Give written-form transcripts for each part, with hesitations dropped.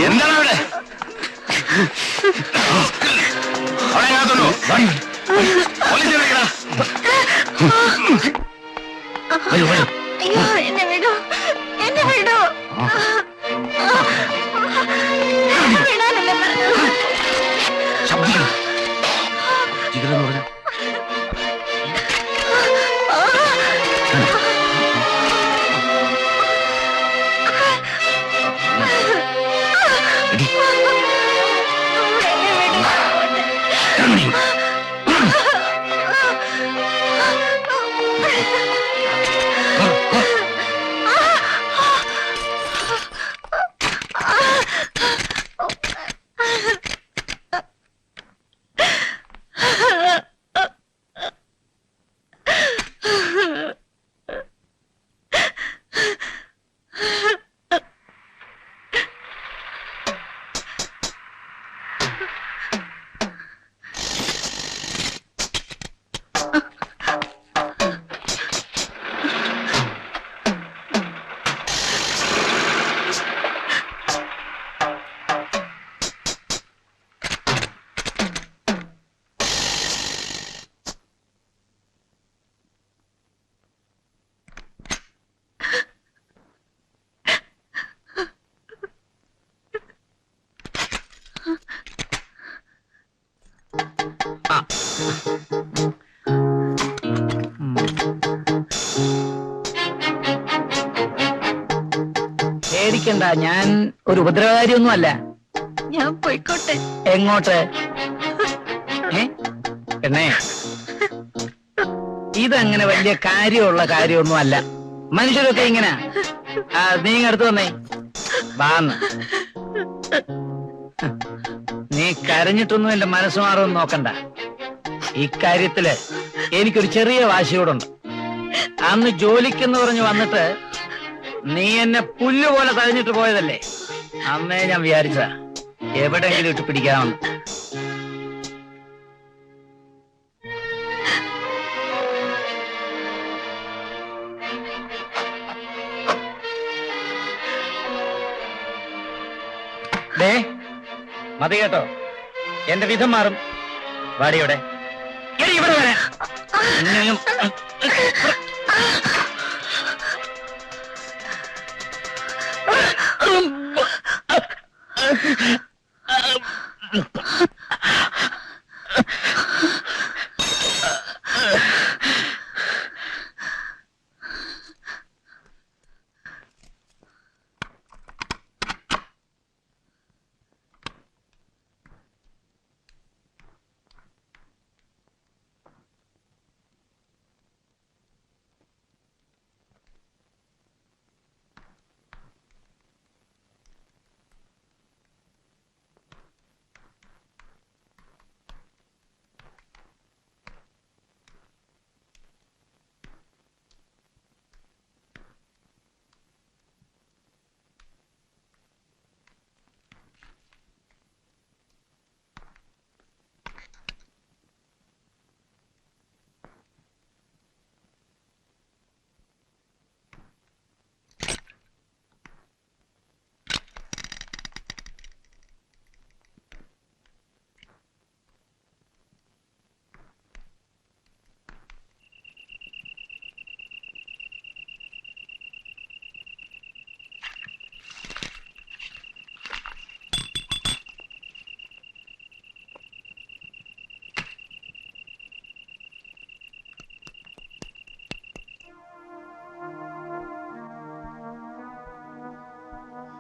എന്താണ് അവിടെ? അയ്യോ, എന്നെ വിടൂ, എന്നെ വിടൂ. വിടാനല്ലേ പറഞ്ഞത്? ജിഗറെന്ന് പറഞ്ഞ പേടിക്കണ്ട, ഞാൻ ഒരു ഉപദ്രവകാരിയൊന്നും അല്ല. ഞാൻ പോയിക്കോട്ടെ. എങ്ങോട്ട്? പെണ്ണേ, ഇതങ്ങനെ വലിയ കാര്യമുള്ള കാര്യമൊന്നും അല്ല. മനുഷ്യരൊക്കെ ഇങ്ങനെ. നീ അടുത്ത് വന്നേ, വാന്ന്. നീ കരഞ്ഞിട്ടൊന്നും എന്റെ മനസ്സ് മാറുമെന്ന് നോക്കണ്ട. ഇക്കാര്യത്തില് എനിക്കൊരു ചെറിയ വാശിയോടുണ്ട്. അന്ന് ജോലിക്കെന്ന് പറഞ്ഞു വന്നിട്ട് നീ എന്നെ പുല്ലുപോലെ തഴഞ്ഞിട്ട് പോയതല്ലേ? അന്നേ ഞാൻ വിചാരിച്ചതാ എവിടെയെങ്കിലും ഇട്ട് പിടിക്കാമെന്ന്. മതി കേട്ടോ, എന്റെ വിധം മാറും. വാടിയോടെ ഇവിടെ വരാൻ.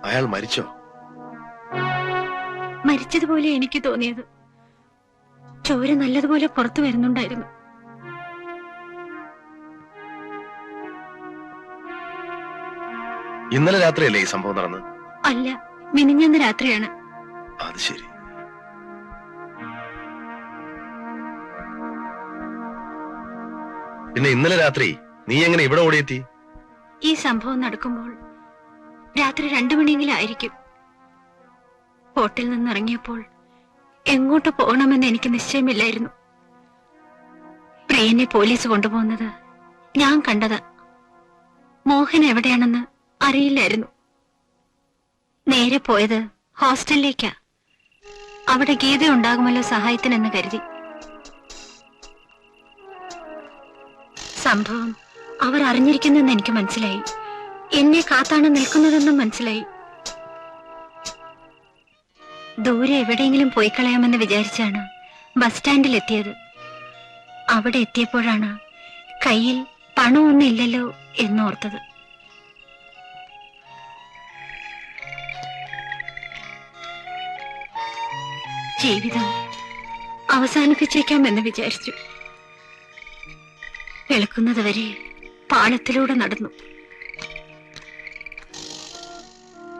അയാൾ മരിച്ചോ? മരിച്ചതുപോലെ എനിക്ക് തോന്നിയത്. ചോര നല്ലതുപോലെ പുറത്തു വരുന്നുണ്ടായിരുന്നു. ഇന്നലെ രാത്രിയല്ലേ ഈ സംഭവം നടന്നത്? അല്ല, മിനിഞ്ഞാന്ന് രാത്രിയാണ്. അത് ശരി. പിന്നെ ഇന്നലെ രാത്രി നീ എങ്ങനെ ഇവിടെ ഓടിയെത്തി? ഈ സംഭവം നടക്കുമ്പോൾ രാത്രി 2 മണിയെങ്കിലും ആയിരിക്കും. ഹോട്ടലിൽ നിന്നിറങ്ങിയപ്പോൾ എങ്ങോട്ട് പോകണമെന്ന് എനിക്ക് നിശ്ചയമില്ലായിരുന്നു. പ്രിയനെ പോലീസ് കൊണ്ടുപോകുന്നത് ഞാൻ കണ്ടതാ. മോഹൻ എവിടെയാണെന്ന് അറിയില്ലായിരുന്നു. നേരെ പോയത് ഹോസ്റ്റലിലേക്കാ. അവിടെ ഗീത ഉണ്ടാകുമല്ലോ സഹായത്തിനെന്ന് കരുതി. സംഭവം അവർ അറിഞ്ഞിരിക്കുന്നെന്ന് എനിക്ക് മനസ്സിലായി. എന്നെ കാത്താണ് നിൽക്കുന്നതെന്നും മനസ്സിലായി. ദൂരെ എവിടെയെങ്കിലും പോയി കളയാമെന്ന് വിചാരിച്ചാണ് ബസ് സ്റ്റാൻഡിൽ എത്തിയത്. അവിടെ എത്തിയപ്പോഴാണ് കയ്യിൽ പണമൊന്നും ഇല്ലല്ലോ എന്നോർത്തത്. ജീവിതം അവസാനിപ്പിച്ചേക്കാമെന്ന് വിചാരിച്ചു. വെളുക്കുന്നതുവരെ പാളത്തിലൂടെ നടന്നു.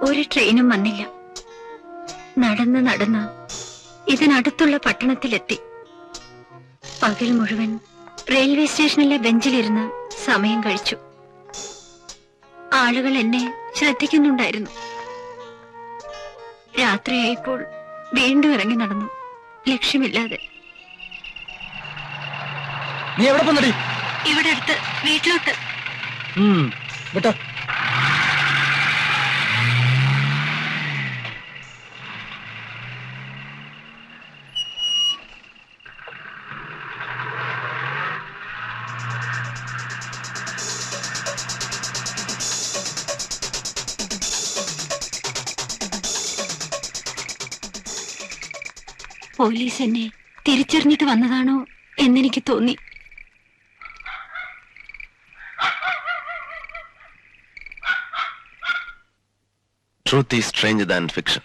ഒരു ട്രെയിനും വന്നില്ല. നടന്ന് നടന്ന് ഇതിനടുത്തുള്ള പട്ടണത്തിലെത്തി. പകൽ മുഴുവൻ റെയിൽവേ സ്റ്റേഷനിലെ ബെഞ്ചിലിരുന്ന് സമയം കഴിച്ചു. ആളുകൾ എന്നെ ശ്രദ്ധിക്കുന്നുണ്ടായിരുന്നു. രാത്രിയായപ്പോൾ വീണ്ടും ഇറങ്ങി നടന്നു, ലക്ഷ്യമില്ലാതെ. നീ എവിടെ പോന്നടി? ഇവിടെ അടുത്ത് വീട്ടിലോട്ട്. കേട്ടോ, പോലീസ് എന്നെ തിരിച്ചറിഞ്ഞിട്ട് വന്നതാണോ എന്നെനിക്ക് തോന്നി. Truth is stranger than fiction.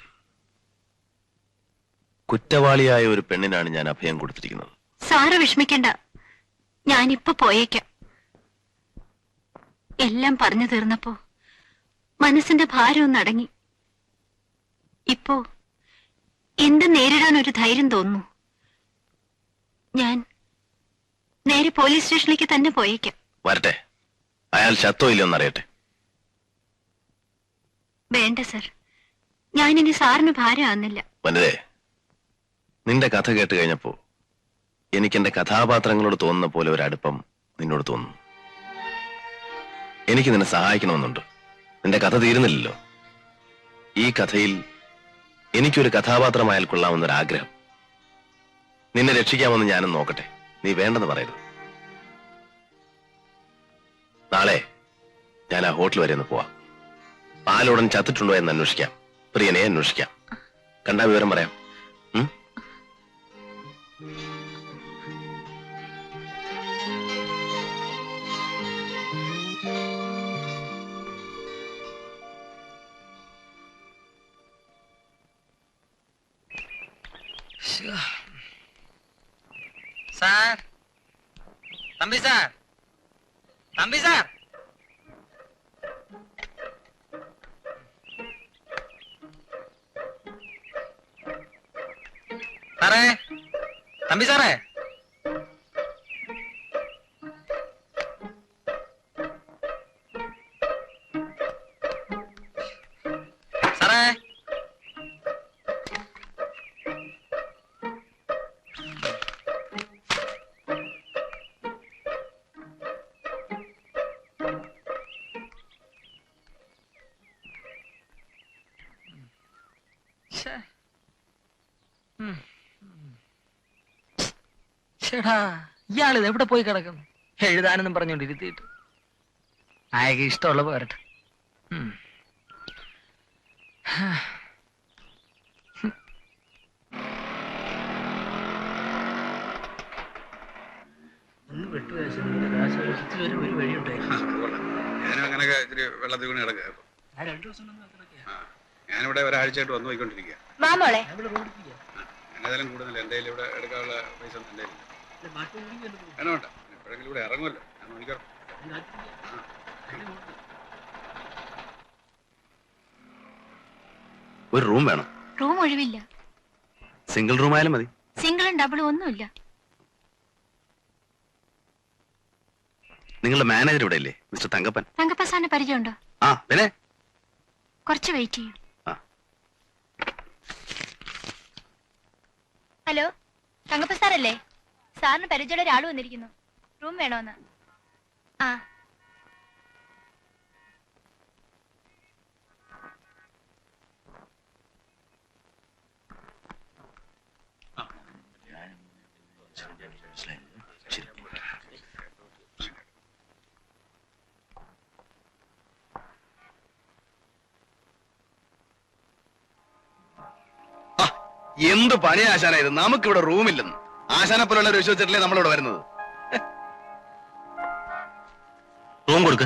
കുറ്റവാളിയായ ഒരു പെണ്ണിനാണ് ഞാൻ അഭയം കൊടുത്തിരിക്കുന്നത്. സാറ് വിഷമിക്കണ്ട, ഞാനിപ്പോ പോയേക്കാം. എല്ലാം പറഞ്ഞു തീർന്നപ്പോ മനസ്സിന്റെ ഭാരം ഒന്ന് അടങ്ങി. ഇപ്പോ എന്ത് നേരിടാൻ ഒരു ധൈര്യം തോന്നുന്നു. ഞാൻ നേരെ പോലീസ് സ്റ്റേഷനിലേക്ക് തന്നെ പോയേക്കാം. വരട്ടെ, അയാൾ ചത്തോ ഇല്ലയോ എന്നറിയട്ടെ. വേണ്ട സർ, ഞാനിനി സാറിന് ഭാരമാകുന്നില്ല. വനിതേ, നിന്റെ കഥ കേട്ട് കഴിഞ്ഞപ്പോ എനിക്ക് എന്റെ കഥാപാത്രങ്ങളോട് തോന്നുന്ന പോലെ ഒരു അടുപ്പം നിന്നോട് തോന്നുന്നു. എനിക്ക് നിന്നെ സഹായിക്കണമെന്നുണ്ട്. നിന്റെ കഥ തീരുന്നില്ലല്ലോ. ഈ കഥയിൽ എനിക്കൊരു കഥാപാത്രമായാൽ കൊള്ളാമെന്നൊരാഗ്രഹം. നിന്നെ രക്ഷിക്കാമെന്ന് ഞാനും നോക്കട്ടെ. നീ വേണ്ടെന്ന് പറയരുത്. നാളെ ഞാൻ ആ ഹോട്ടൽ വരെ ഒന്ന് പോവാം. പാലുടൻ ചത്തിട്ടുണ്ടോ എന്ന് അന്വേഷിക്കാം. പ്രിയനെ അന്വേഷിക്കാം. കണ്ടാ വിവരം പറയാം. Sir, Thampi sir, Thampi sir. സാറേ, തമ്പി സാറേ. സാറേ, ചേടാ, ഇയാളിത് എവിടെ പോയി കിടക്കുന്നു? എഴുതാനെന്നും പറഞ്ഞോണ്ട് ഇരുത്തിയിട്ട്. ആയക്ക് ഇഷ്ടമുള്ള പോരട്ടെ. ഞാനും അങ്ങനെയൊക്കെ ഇത്തിരി വെള്ളത്തിൽ വീണ് കിടക്കുക. ഞാനിവിടെ ഒരാഴ്ചയായിട്ട് വന്നു പോയിക്കൊണ്ടിരിക്കുക. ഞാനേതായാലും കൂടുതൽ എൻ്റെ ഇവിടെ എടുക്കാനുള്ള പൈസ ഒന്നും എൻ്റെ വേണം വേണ്ട. എപ്പോഴെങ്കിലും ഇവിടെ ഇറങ്ങുമല്ലോ. ഞാൻ മണിക്കൂർ ഒരു റൂം വേണം. റൂം ഒഴിവില്ല. സിംഗിൾ റൂം ആയാലും മതി. സിംഗിളും ഡബിളും ഒന്നുമില്ല. നിങ്ങളുടെ മാനേജർ ഇവിടെ ഇല്ലേ, മിസ്റ്റർ തങ്കപ്പൻ? തങ്കപ്പൻ സാറിന് പരിചയമുണ്ടോ? ആ, പിന്നെ കുറച്ച് വെയിറ്റ് ചെയ്യൂ. ഹലോ, തങ്കപ്പൻ സാറല്ലേ? സാറിന് പരിചയമുള്ള ഒരാൾ വന്നിരിക്കുന്നു. റൂം വേണോന്ന്. ആ, എന്ത് പണി ആശാനായത്? നമുക്കിവിടെ റൂമില്ലെന്ന്. ആശാനെ പോലുള്ള ഒരു വിശ്വസിച്ചിട്ടല്ലേ നമ്മളിവിടെ വരുന്നത്. റൂം കൊടുക്ക.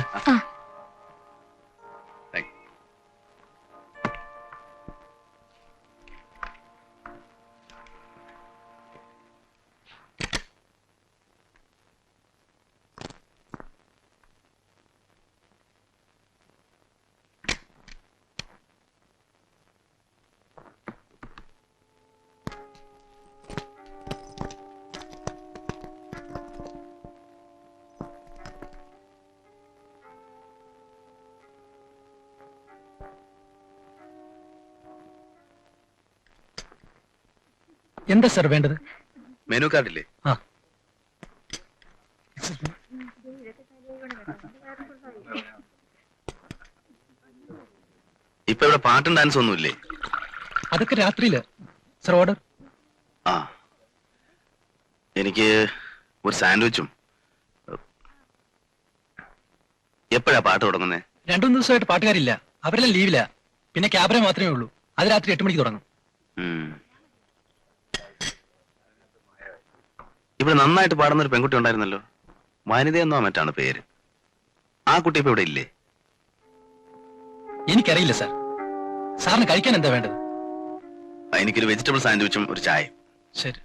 എന്താ സർ വേണ്ടത്? മെനു കാർഡില്ലേ? ഇപ്പൊ ഇവിടെ പാട്ടും ഡാൻസും ഒന്നുമില്ലേ? അതൊക്കെ രാത്രിയില്. Sir order. ആ, എനിക്ക് ഒരു സാൻഡ്വിച്ചും. എപ്പോഴാ പാട്ട് തുടങ്ങുന്നേ? 2-3 ദിവസമായിട്ട് പാട്ടുകാരില്ല, അവരെല്ലാം ലീവില്ല. പിന്നെ ക്യാബറ മാത്രമേ ഉള്ളൂ. അത് രാത്രി 8 മണിക്ക് തുടങ്ങും. ഇവിടെ നന്നായിട്ട് പാടുന്ന ഒരു പെൺകുട്ടി ഉണ്ടായിരുന്നല്ലോ, വനിതയെന്നോ മറ്റാണ് പേര്. ആ കുട്ടി ഇപ്പൊ ഇവിടെ ഇല്ലേ? എനിക്കറിയില്ല സാർ. സാറിന് കഴിക്കാൻ എന്താ വേണ്ടത്? എനിക്കൊരു വെജിറ്റബിൾ സാൻഡ്വിച്ചും ഒരു ചായ. ശരി.